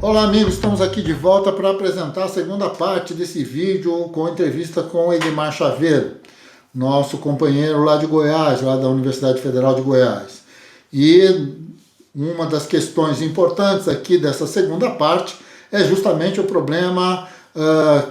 Olá amigos, estamos aqui de volta para apresentar a segunda parte desse vídeo com entrevista com Edmar Chaveiro, nosso companheiro lá de Goiás, lá da Universidade Federal de Goiás. E uma das questões importantes aqui dessa segunda parte é justamente o problema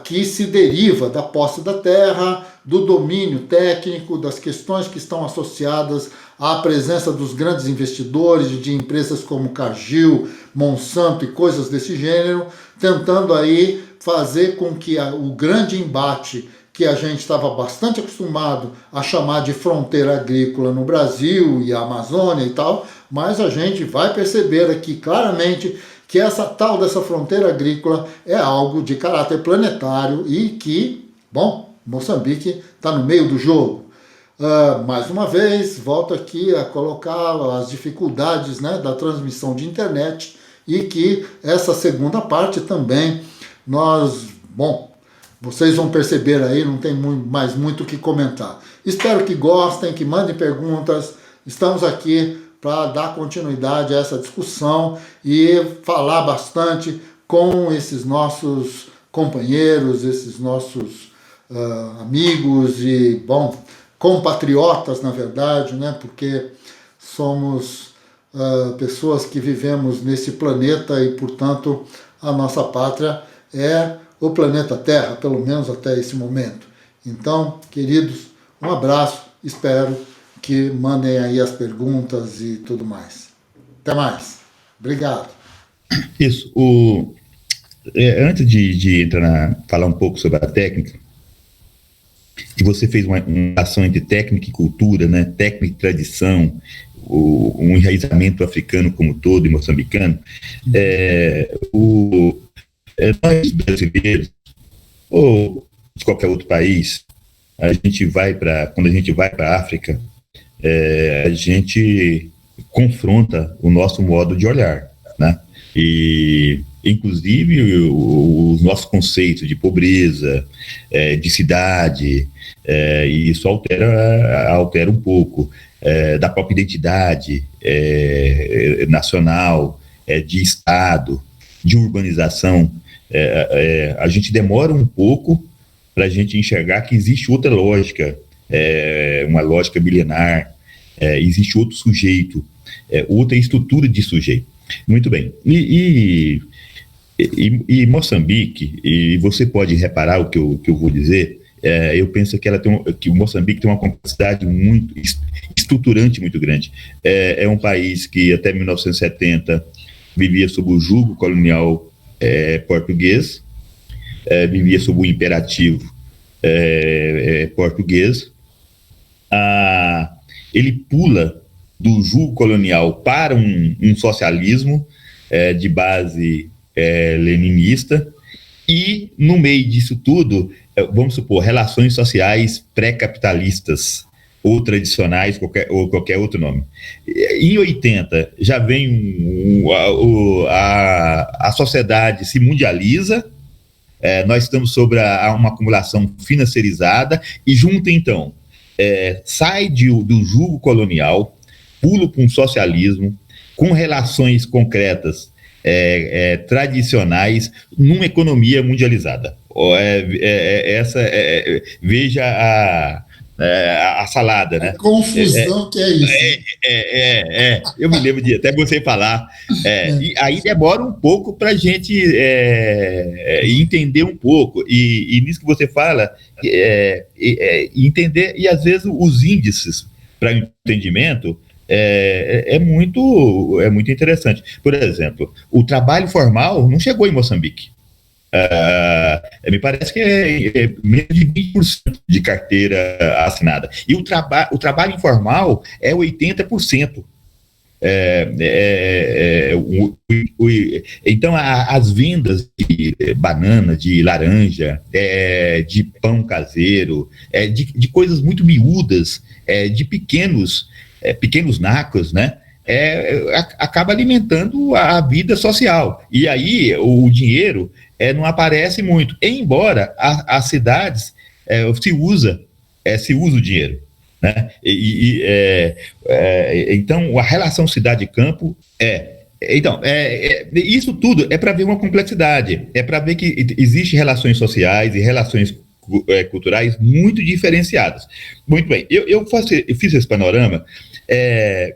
que se deriva da posse da terra, do domínio técnico, das questões que estão associadas à presença dos grandes investidores, de empresas como Cargill, Monsanto e coisas desse gênero, tentando aí fazer com que o grande embate que a gente estava bastante acostumado a chamar de fronteira agrícola no Brasil e a Amazônia e tal, mas a gente vai perceber aqui claramente que essa tal dessa fronteira agrícola é algo de caráter planetário e que, bom, Moçambique está no meio do jogo. Mais uma vez, volto aqui a colocar as dificuldades, né, da transmissão de internet e que essa segunda parte também vocês vão perceber aí, não tem mais muito o que comentar. Espero que gostem, que mandem perguntas. Estamos aqui para dar continuidade a essa discussão e falar bastante com esses nossos companheiros, esses nossos amigos e, compatriotas, na verdade, né? Porque somos pessoas que vivemos nesse planeta e, portanto, a nossa pátria é o planeta Terra, pelo menos até esse momento. Então, queridos, um abraço, espero que mandem aí as perguntas e tudo mais. Até mais. Obrigado. Isso. Antes de entrar falar um pouco sobre a técnica, que você fez uma relação entre técnica e cultura, né? Técnica e tradição, um enraizamento africano como um todo e moçambicano. Nós brasileiros, ou de qualquer outro país, quando a gente vai para a África, a gente confronta o nosso modo de olhar, né? E, inclusive, os nossos conceitos de pobreza, de cidade, e isso altera um pouco da própria identidade nacional, de Estado, de urbanização. A gente demora um pouco para a gente enxergar que existe outra lógica, uma lógica milenar, existe outro sujeito, outra estrutura de sujeito. Muito bem. E Moçambique, e você pode reparar o que eu vou dizer, eu penso que o Moçambique tem uma complexidade muito estruturante muito grande. É um país que até 1970 vivia sob o jugo colonial português, vivia sob o imperativo português. Ele pula do jugo colonial para um socialismo de base leninista, e no meio disso tudo, vamos supor, relações sociais pré-capitalistas ou tradicionais, ou qualquer outro nome. Em 80, já vem a sociedade se mundializa, nós estamos sobre uma acumulação financiarizada, e junto, então, sai do jugo colonial, pula para um socialismo, com relações concretas, tradicionais, numa economia mundializada. Veja a salada, né? A confusão que é isso. Eu me lembro de até você falar. E aí demora um pouco para a gente entender um pouco. E nisso que você fala, entender, e às vezes os índices para entendimento é muito interessante. Por exemplo, o trabalho formal não chegou em Moçambique. Me parece que é menos de 20% de carteira assinada. E o trabalho informal é 80%. Então, as vendas de banana, de laranja, de pão caseiro, de coisas muito miúdas, de pequenos nacos, né? Acaba alimentando a vida social. E aí o dinheiro não aparece muito, embora as cidades se usa o dinheiro, né? Então a relação cidade-campo Então, isso tudo é para ver uma complexidade, é para ver que existem relações sociais e relações culturais muito diferenciadas. Muito bem, eu fiz esse panorama.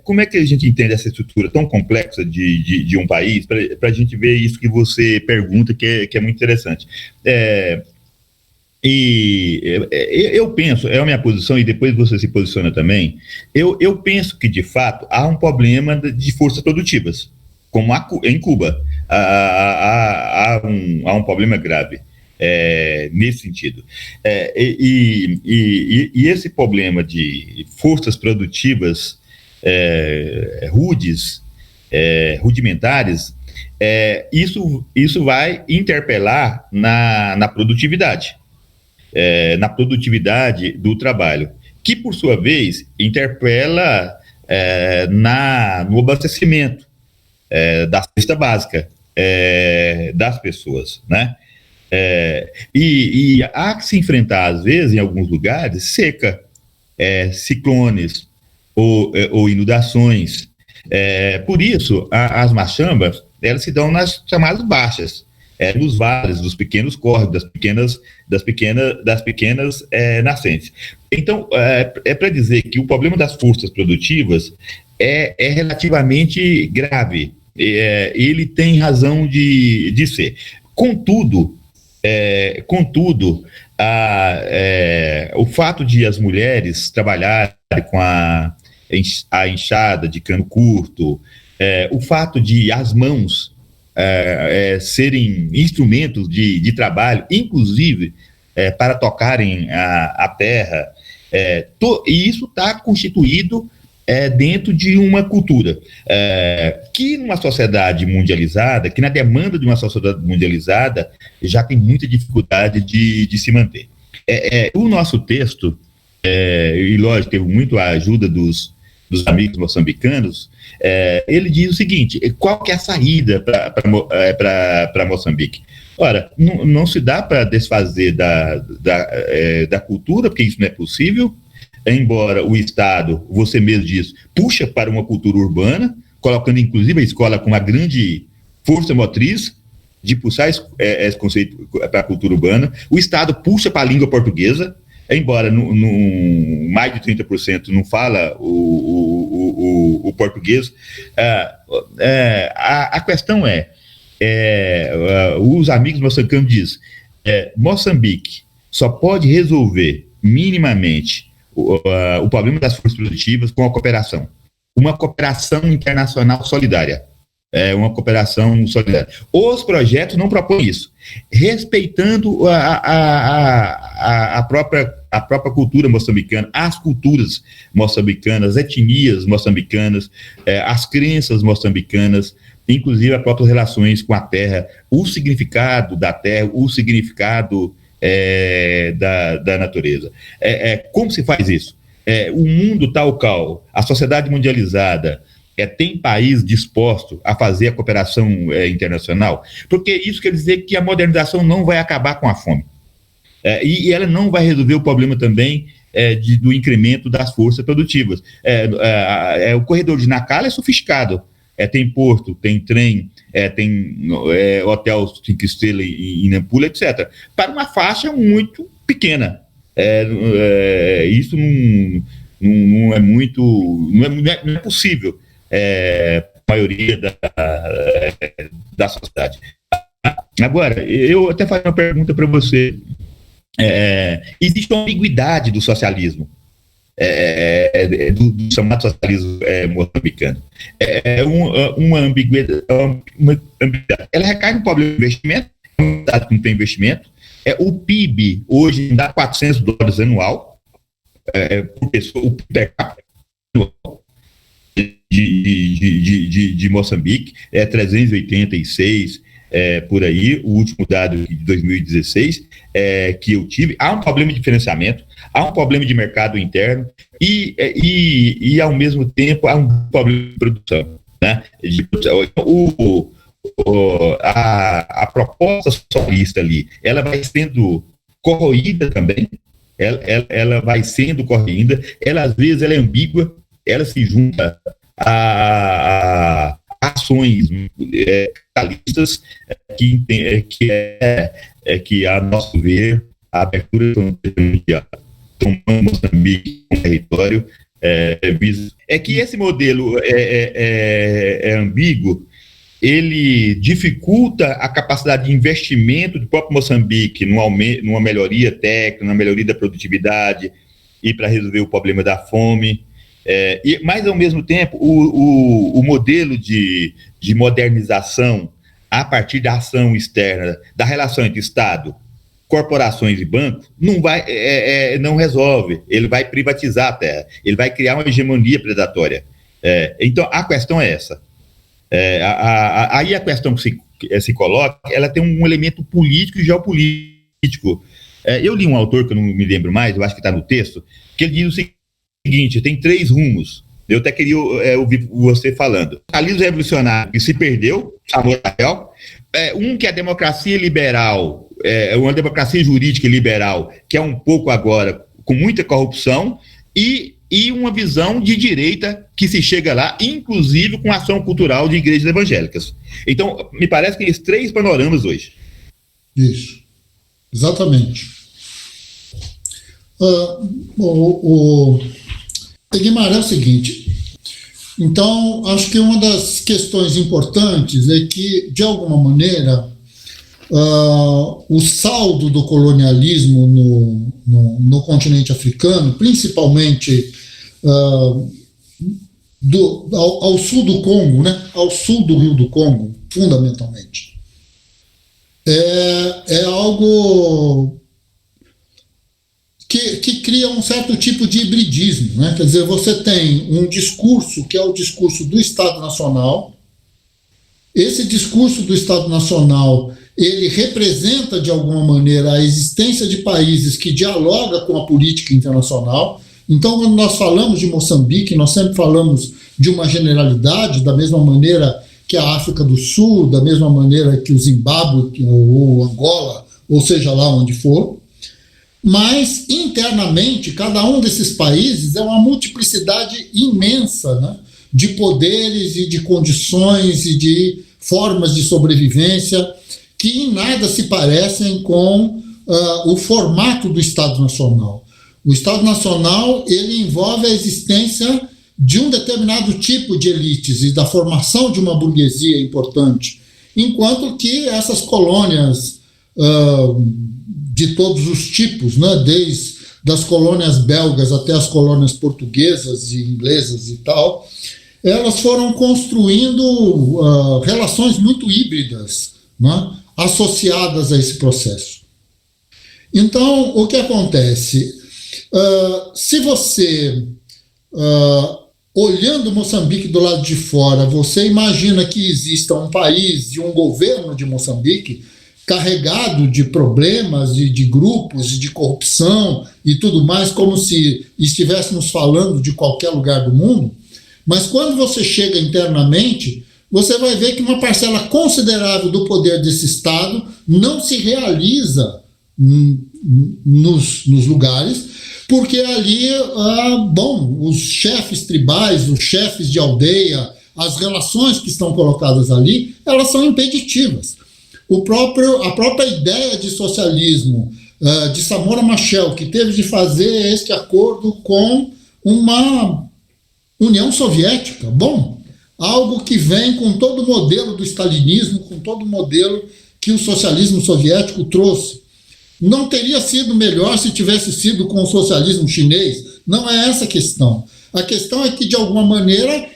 Como é que a gente entende essa estrutura tão complexa de um país, para a gente ver isso que você pergunta, que é muito interessante. Eu penso, é a minha posição, e depois você se posiciona também, eu penso que, de fato, há um problema de forças produtivas, como em Cuba. Há um problema grave nesse sentido. E esse problema de forças produtivas rudimentares, isso vai interpelar na produtividade. Na produtividade do trabalho, que, por sua vez, interpela no abastecimento da cesta básica das pessoas, né? E há que se enfrentar, às vezes, em alguns lugares, seca, ciclones ou inundações. Por isso, as machambas, elas se dão nas chamadas baixas, nos vales, dos pequenos córregos, das pequenas nascentes. Então, para dizer que o problema das forças produtivas é relativamente grave. Ele tem razão de ser. Contudo, o fato de as mulheres trabalharem com a enxada de cano curto, o fato de as mãos serem instrumentos de trabalho, inclusive para tocarem a terra, e isso está constituído dentro de uma cultura que, numa sociedade mundializada, que na demanda de uma sociedade mundializada, já tem muita dificuldade de se manter. O nosso texto, e lógico, teve muito a ajuda dos amigos moçambicanos, ele diz o seguinte: qual que é a saída para Moçambique? Ora, não se dá para desfazer da cultura, porque isso não é possível, embora o Estado, você mesmo diz, puxa para uma cultura urbana, colocando inclusive a escola com uma grande força motriz de puxar esse conceito para a cultura urbana. O Estado puxa para a língua portuguesa, embora mais de 30% não fala o português. A questão os amigos moçambicanos dizem, Moçambique só pode resolver minimamente o problema das forças produtivas com a cooperação. Uma cooperação internacional solidária. Uma cooperação solidária. Os projetos não propõem isso, respeitando a própria cultura moçambicana, as culturas moçambicanas, as etnias moçambicanas, as crenças moçambicanas, inclusive as próprias relações com a terra, o significado da terra, o significado da natureza. Como se faz isso? O mundo tal qual, a sociedade mundializada, tem país disposto a fazer a cooperação internacional? Porque isso quer dizer que a modernização não vai acabar com a fome. E ela não vai resolver o problema também do incremento das forças produtivas. O corredor de Nacala é sofisticado. Tem porto, tem trem, tem hotel 5 estrelas em Nampula, etc. Para uma faixa muito pequena. Isso não é muito... Não é possível. A maioria da sociedade. Agora, eu até faço uma pergunta para você. Existe uma ambiguidade do socialismo, do chamado socialismo moçambicano. Uma ambiguidade. Ela recai no problema do investimento, que não tem investimento. O PIB hoje dá $400 anual por pessoa, o PIB per capita anual de Moçambique, 386 por aí, o último dado de 2016 que eu tive. Há um problema de financiamento, há um problema de mercado interno e ao mesmo tempo há um problema de produção, né? A proposta socialista ali, ela vai sendo corroída também, ela vai sendo corroída, ela às vezes ela é ambígua, ela se junta a ações capitalistas que, a nosso ver, a abertura mundial, tomando Moçambique como território, é que esse modelo ambíguo, ele dificulta a capacidade de investimento do próprio Moçambique numa melhoria técnica, numa melhoria da produtividade e para resolver o problema da fome. Mas, ao mesmo tempo, o modelo de modernização a partir da ação externa, da relação entre Estado, corporações e bancos, não resolve. Ele vai privatizar a terra, ele vai criar uma hegemonia predatória. Então, a questão é essa. Aí a questão que se coloca, ela tem um elemento político e geopolítico. Eu li um autor, que eu não me lembro mais, eu acho que está no texto, que ele diz o seguinte: tem 3 rumos. Eu até queria ouvir você falando. O socialismo revolucionário que se perdeu, Samuel, que é a democracia liberal, uma democracia jurídica e liberal, que é um pouco agora com muita corrupção, e uma visão de direita que se chega lá, inclusive com ação cultural de igrejas evangélicas. Então, me parece que tem esses 3 panoramas hoje. Isso, exatamente. O Guimarães é o seguinte, então, acho que uma das questões importantes é que, de alguma maneira, o saldo do colonialismo no continente africano, principalmente ao sul do Congo, né, ao sul do Rio do Congo, fundamentalmente, é algo que cria um certo tipo de hibridismo, né? Quer dizer, você tem um discurso que é o discurso do Estado Nacional. Esse discurso do Estado Nacional, ele representa, de alguma maneira, a existência de países que dialogam com a política internacional. Então, quando nós falamos de Moçambique, nós sempre falamos de uma generalidade, da mesma maneira que a África do Sul, da mesma maneira que o Zimbábue, ou Angola, ou seja lá onde for. Mas, internamente, cada um desses países é uma multiplicidade imensa, né, de poderes e de condições e de formas de sobrevivência que em nada se parecem com o formato do Estado Nacional. O Estado Nacional, ele envolve a existência de um determinado tipo de elites e da formação de uma burguesia importante, enquanto que essas colônias de todos os tipos, né, desde das colônias belgas até as colônias portuguesas e inglesas e tal, elas foram construindo relações muito híbridas, né, associadas a esse processo. Então, o que acontece? Se você, olhando Moçambique do lado de fora, você imagina que exista um país e um governo de Moçambique carregado de problemas e de grupos e de corrupção e tudo mais, como se estivéssemos falando de qualquer lugar do mundo. Mas quando você chega internamente, você vai ver que uma parcela considerável do poder desse Estado não se realiza nos lugares, porque ali, os chefes tribais, os chefes de aldeia, as relações que estão colocadas ali, elas são impeditivas. A própria ideia de socialismo de Samora Machel, que teve de fazer este acordo com uma União Soviética, algo que vem com todo o modelo do stalinismo, com todo o modelo que o socialismo soviético trouxe. Não teria sido melhor se tivesse sido com o socialismo chinês? Não é essa a questão. A questão é que, de alguma maneira,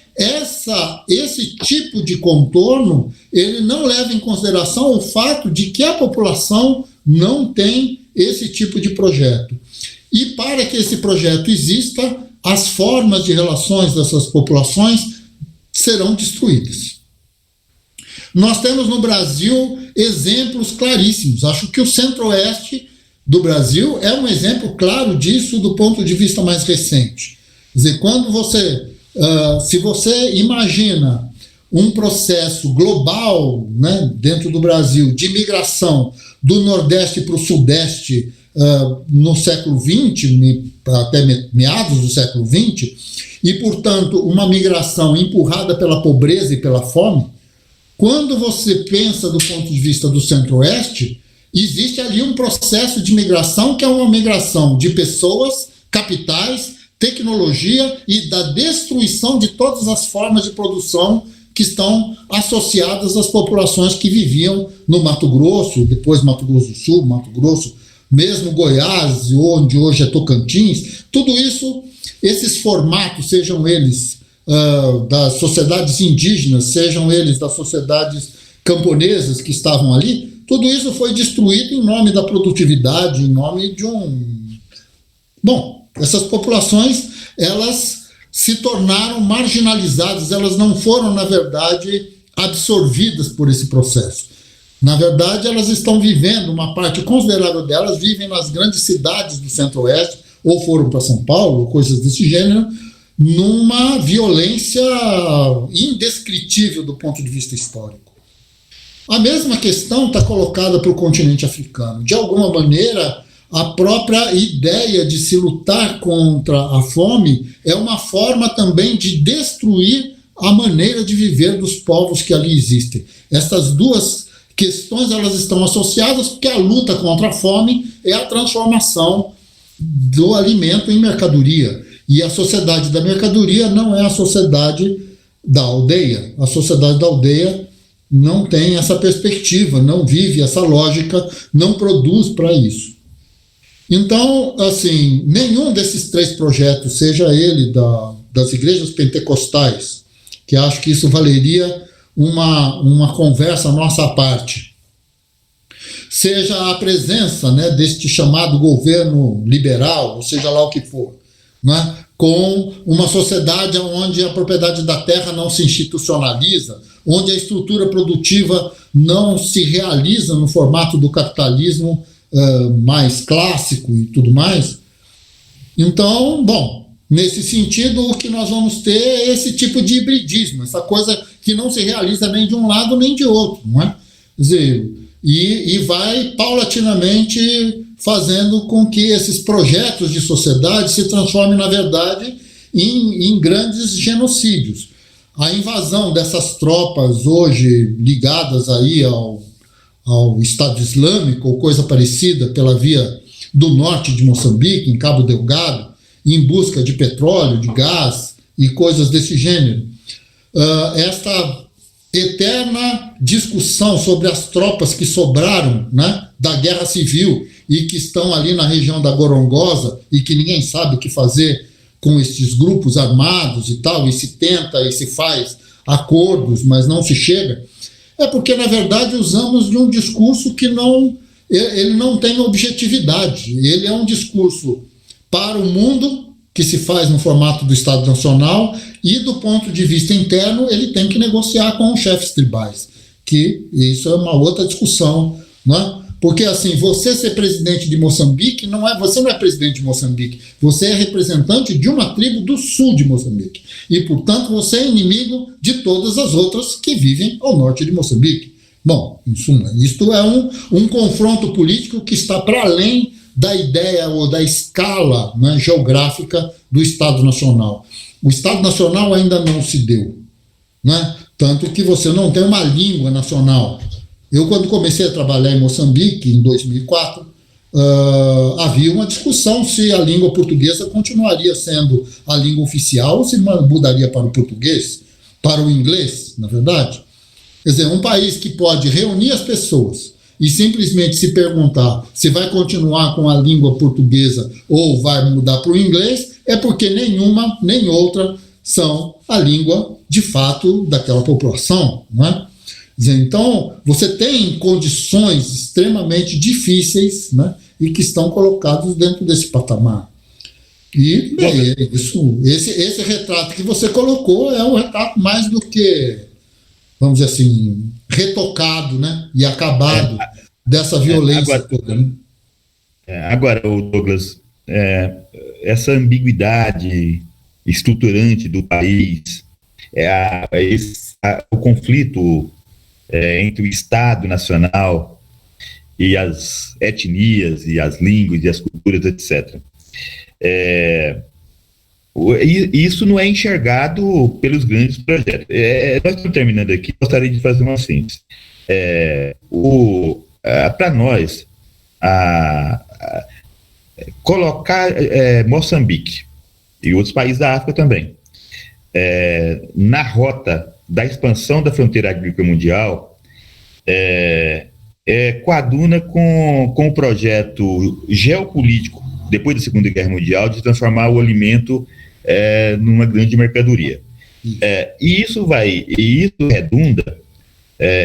esse tipo de contorno, ele não leva em consideração o fato de que a população não tem esse tipo de projeto. E para que esse projeto exista, as formas de relações dessas populações serão destruídas. Nós temos no Brasil exemplos claríssimos. Acho que o centro-oeste do Brasil é um exemplo claro disso do ponto de vista mais recente. Quer dizer, quando se você imagina um processo global, né, dentro do Brasil, de migração do Nordeste para o Sudeste no século XX, até meados do século XX, e, portanto, uma migração empurrada pela pobreza e pela fome. Quando você pensa do ponto de vista do Centro-Oeste, existe ali um processo de migração que é uma migração de pessoas, capitais, tecnologia e da destruição de todas as formas de produção que estão associadas às populações que viviam no Mato Grosso, depois Mato Grosso do Sul, Mato Grosso, mesmo Goiás, onde hoje é Tocantins. Tudo isso, esses formatos, sejam eles das sociedades indígenas, sejam eles das sociedades camponesas que estavam ali, tudo isso foi destruído em nome da produtividade, em nome de Bom, essas populações, elas se tornaram marginalizadas, elas não foram, na verdade, absorvidas por esse processo. Na verdade, elas estão vivendo, uma parte considerável delas vivem nas grandes cidades do Centro-Oeste, ou foram para São Paulo, coisas desse gênero, numa violência indescritível do ponto de vista histórico. A mesma questão está colocada para o continente africano. De alguma maneira, a própria ideia de se lutar contra a fome é uma forma também de destruir a maneira de viver dos povos que ali existem. Essas duas questões, elas estão associadas porque a luta contra a fome é a transformação do alimento em mercadoria. E a sociedade da mercadoria não é a sociedade da aldeia. A sociedade da aldeia não tem essa perspectiva, não vive essa lógica, não produz para isso. Então, assim, nenhum desses três projetos, seja ele das igrejas pentecostais, que acho que isso valeria uma conversa à nossa parte, seja a presença, né, deste chamado governo liberal, ou seja lá o que for, né, com uma sociedade onde a propriedade da terra não se institucionaliza, onde a estrutura produtiva não se realiza no formato do capitalismo mais clássico e tudo mais. Então, bom, nesse sentido, o que nós vamos ter é esse tipo de hibridismo, essa coisa que não se realiza nem de um lado nem de outro, não é? Quer dizer, e vai paulatinamente fazendo com que esses projetos de sociedade se transformem, na verdade, em grandes genocídios. A invasão dessas tropas hoje ligadas aí ao Estado Islâmico ou coisa parecida pela via do norte de Moçambique, em Cabo Delgado, em busca de petróleo, de gás e coisas desse gênero. Esta eterna discussão sobre as tropas que sobraram, né, da guerra civil e que estão ali na região da Gorongosa e que ninguém sabe o que fazer com esses grupos armados e tal, e se tenta e se faz acordos, mas não se chega, é porque, na verdade, usamos de um discurso que ele não tem objetividade. Ele é um discurso para o mundo, que se faz no formato do Estado Nacional, e do ponto de vista interno, ele tem que negociar com os chefes tribais, que isso é uma outra discussão, não é? Porque, assim, você ser presidente de Moçambique, você não é presidente de Moçambique, você é representante de uma tribo do sul de Moçambique. E, portanto, você é inimigo de todas as outras que vivem ao norte de Moçambique. Bom, em suma, isto é um confronto político que está para além da ideia ou da escala, né, geográfica do Estado Nacional. O Estado Nacional ainda não se deu, né? Tanto que você não tem uma língua nacional. Eu, quando comecei a trabalhar em Moçambique, em 2004, havia uma discussão se a língua portuguesa continuaria sendo a língua oficial ou se mudaria para o português, para o inglês, na verdade. Quer dizer, um país que pode reunir as pessoas e simplesmente se perguntar se vai continuar com a língua portuguesa ou vai mudar para o inglês, é porque nenhuma nem outra são a língua, de fato, daquela população, não é? Então, você tem condições extremamente difíceis, né, e que estão colocados dentro desse patamar. E bem, esse retrato que você colocou é um retrato mais do que, vamos dizer assim, retocado, né, e acabado dessa violência toda. Né? Agora, Douglas, essa ambiguidade estruturante do país, o conflito entre o Estado Nacional e as etnias, e as línguas, e as culturas, etc. Isso não é enxergado pelos grandes projetos. Nós estamos terminando aqui, gostaria de fazer uma síntese. Para nós, colocar Moçambique e outros países da África também na rota da expansão da fronteira agrícola mundial coaduna com o projeto geopolítico depois da Segunda Guerra Mundial de transformar o alimento numa grande mercadoria. E isso redunda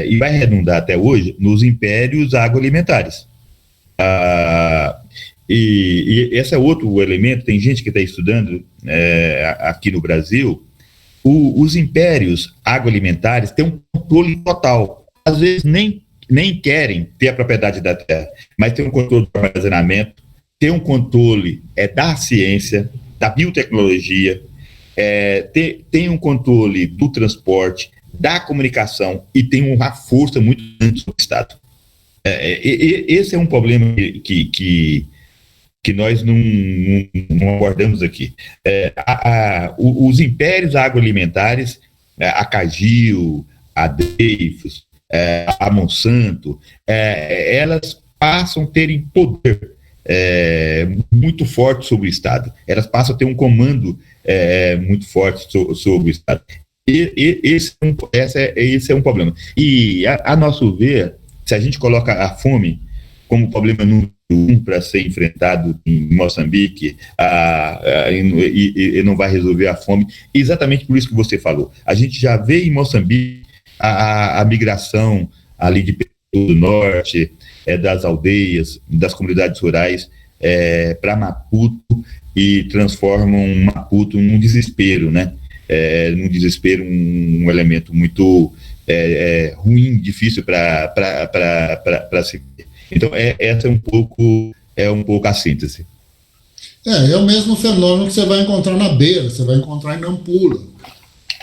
e vai redundar até hoje nos impérios agroalimentares. E esse é outro elemento. Tem gente que está estudando aqui no Brasil. Os impérios agroalimentares têm um controle total. Às vezes nem querem ter a propriedade da terra, mas tem um controle do armazenamento, tem um controle da ciência, da biotecnologia, tem um controle do transporte, da comunicação, e tem uma força muito grande sobre o Estado. Esse é um problema que nós não abordamos aqui. Os impérios agroalimentares, a Cargill, a Dreyfus, a Monsanto, elas passam a terem poder muito forte sobre o Estado. Elas passam a ter um comando muito forte sobre o Estado. Esse é um problema. E, a nosso ver, se a gente coloca a fome como problema número 1 para ser enfrentado em Moçambique, e não vai resolver a fome, exatamente por isso que você falou. A gente já vê em Moçambique a migração ali de do norte, das aldeias, das comunidades rurais, para Maputo, e transformam Maputo num desespero, né? Num desespero, um elemento muito ruim, difícil para se ver. Então, essa é um pouco a síntese. É o mesmo fenômeno que você vai encontrar na Beira, você vai encontrar em Nampula,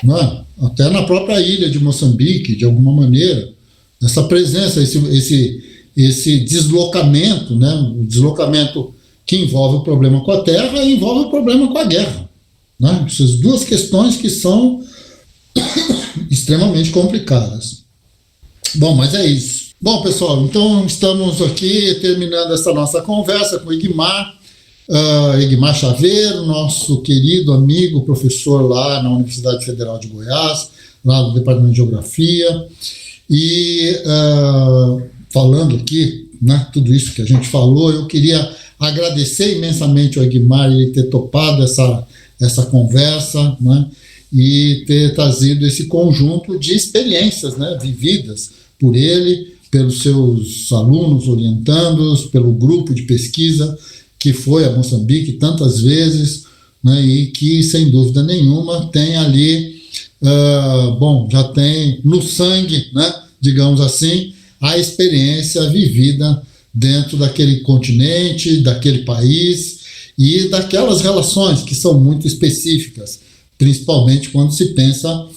né? Até na própria ilha de Moçambique, de alguma maneira, essa presença, esse deslocamento, né? O deslocamento que envolve o problema com a terra e envolve o problema com a guerra, né? Essas duas questões que são extremamente complicadas. Bom, mas é isso. Bom, pessoal, então estamos aqui terminando essa nossa conversa com o Egmar Chaveiro, nosso querido amigo, professor lá na Universidade Federal de Goiás, lá do Departamento de Geografia, e falando aqui, né, tudo isso que a gente falou, eu queria agradecer imensamente ao Egmar ele ter topado essa conversa, né, e ter trazido esse conjunto de experiências, né, vividas por ele, pelos seus alunos orientandos, pelo grupo de pesquisa que foi a Moçambique tantas vezes, né, e que, sem dúvida nenhuma, tem ali, já tem no sangue, né, digamos assim, a experiência vivida dentro daquele continente, daquele país e daquelas relações que são muito específicas, principalmente quando se pensa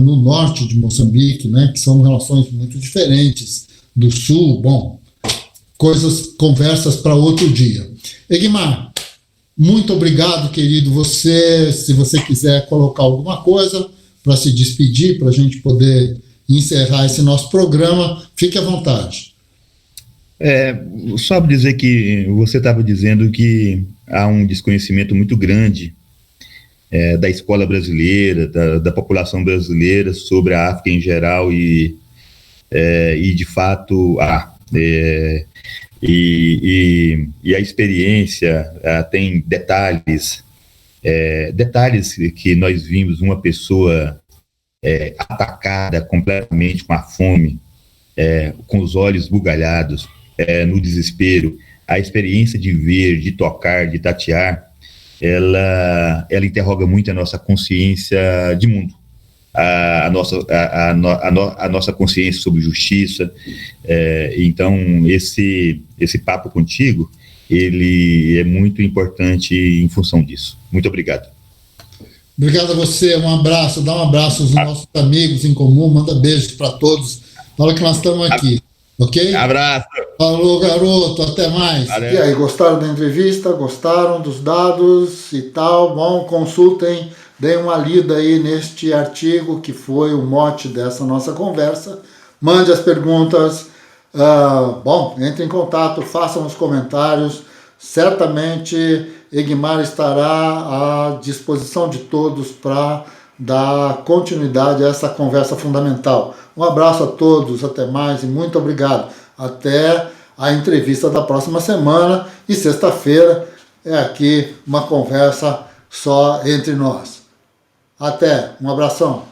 no norte de Moçambique, né, que são relações muito diferentes do sul. Bom, conversas para outro dia. Egmar, muito obrigado, querido. Se você quiser colocar alguma coisa para se despedir, para a gente poder encerrar esse nosso programa, fique à vontade. Só para dizer que você estava dizendo que há um desconhecimento muito grande da escola brasileira, da população brasileira sobre a África em geral, e de fato e a experiência tem detalhes que nós vimos uma pessoa atacada completamente com a fome, com os olhos bugalhados, no desespero. A experiência de ver, de tocar, de tatear, ela interroga muito a nossa consciência de mundo, a nossa consciência sobre justiça. Então, esse papo contigo, ele é muito importante em função disso. Muito obrigado. Obrigado a você, um abraço, dá um abraço aos nossos amigos em comum, manda beijos para todos. Fala que nós estamos aqui. Ok? Abraço. Falou, garoto, até mais. Valeu. E aí, gostaram da entrevista? Gostaram dos dados e tal? Bom, consultem, deem uma lida aí neste artigo que foi o mote dessa nossa conversa. Mande as perguntas. Bom, entre em contato, façam os comentários. Certamente Egmar estará à disposição de todos para dar continuidade a essa conversa fundamental. Um abraço a todos, até mais e muito obrigado. Até a entrevista da próxima semana e sexta-feira é aqui uma conversa só entre nós. Até, um abração.